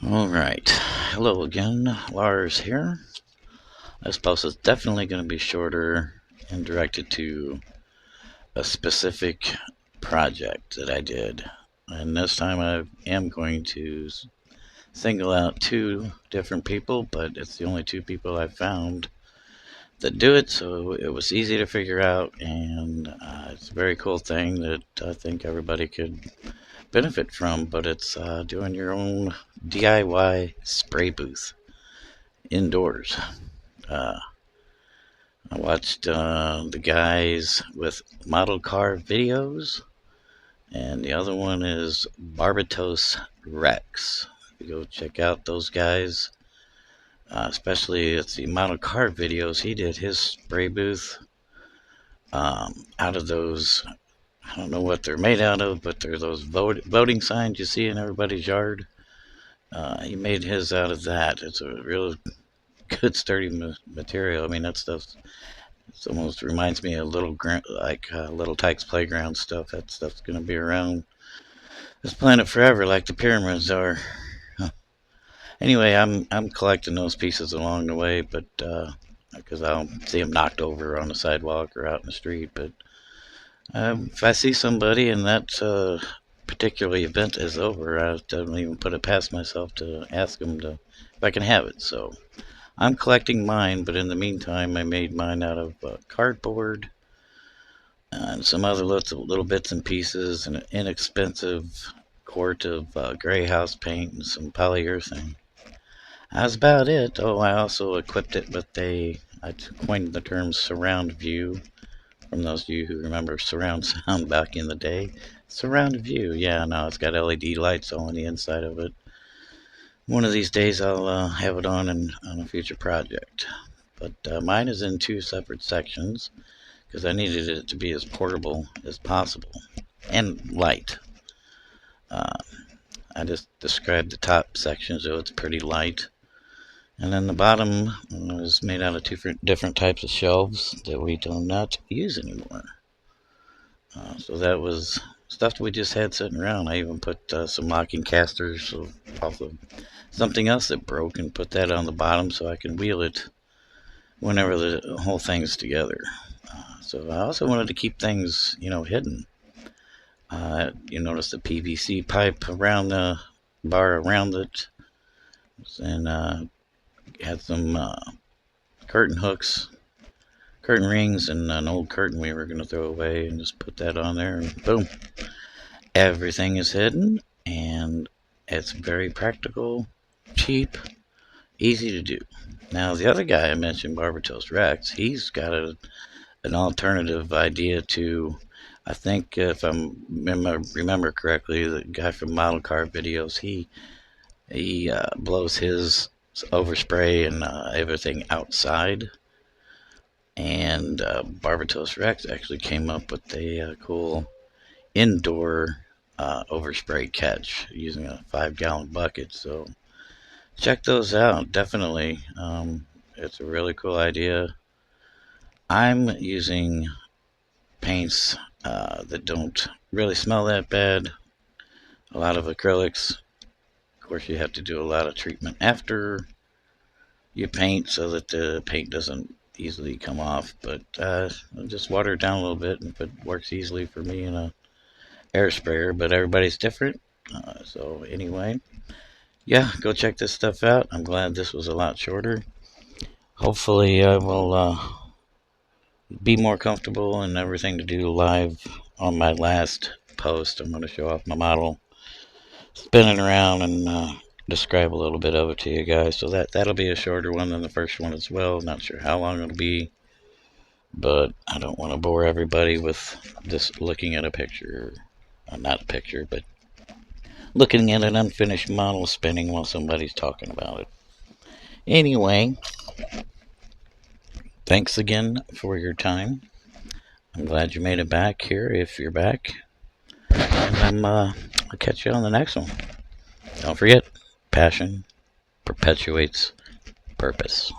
Alright, hello again, Lars here. This post is definitely going to be shorter and directed to a specific project that I did. And this time I am going to single out two different people, but it's the only two people I found that do it, so it was easy to figure out, and it's a very cool thing that I think everybody could benefit from, but it's doing your own DIY spray booth indoors. Uh, I watched the guys with model car videos, and the other one is Barbatos Rex. Go check out those guys, especially it's the model car videos. He did his spray booth out of those. I don't know what they're made out of, but they're those voting signs you see in everybody's yard. He made his out of that. It's a real good sturdy material. I mean, that stuff almost reminds me of little Little Tikes playground stuff. That stuff's gonna be around this planet forever, like the pyramids are. Anyway, I'm collecting those pieces along the way, but because I'll see them knocked over on the sidewalk or out in the street. But if I see somebody and that particular event is over, I don't even put it past myself to ask them if I can have it. So I'm collecting mine, but in the meantime, I made mine out of cardboard and some other little bits and pieces, and an inexpensive quart of gray house paint and some polyurethane. That's about it. Oh, I also equipped it with I coined the term surround view, from those of you who remember surround sound back in the day. Surround view, yeah, no, it's got LED lights all on the inside of it. One of these days I'll have it on a future project. But mine is in two separate sections because I needed it to be as portable as possible and light. I just described the top section so it's pretty light. And then the bottom was made out of different types of shelves that we do not use anymore. So that was stuff that we just had sitting around. I even put some locking casters off of something else that broke and put that on the bottom so I can wheel it whenever the whole thing's together. So I also wanted to keep things, hidden. You notice the PVC pipe around the bar around it, and had some curtain hooks, curtain rings, and an old curtain we were going to throw away, and just put that on there, and boom, everything is hidden, and it's very practical, cheap, easy to do. Now, the other guy I mentioned, Barbatos Rex, he's got an alternative idea to, I think if I remember correctly, the guy from Model Car Videos, he blows his overspray and everything outside. And Barbatos Rex actually came up with a cool indoor overspray catch using a 5-gallon bucket. So check those out, definitely. It's a really cool idea. I'm using paints that don't really smell that bad. A lot of acrylics. Of course, you have to do a lot of treatment after you paint so that the paint doesn't easily come off. But I'll just water it down a little bit, and if it works easily for me in a air sprayer. But everybody's different. So anyway, yeah, go check this stuff out. I'm glad this was a lot shorter. Hopefully I will be more comfortable and everything to do live on my last post. I'm going to show off my model spinning around and describe a little bit of it to you guys. So that'll be a shorter one than the first one as well. Not sure how long it'll be, but I don't want to bore everybody with just looking at a picture. Not a picture, but looking at an unfinished model spinning while somebody's talking about it. Anyway, thanks again for your time. I'm glad you made it back here, if you're back. And I'll catch you on the next one. Don't forget, passion perpetuates purpose.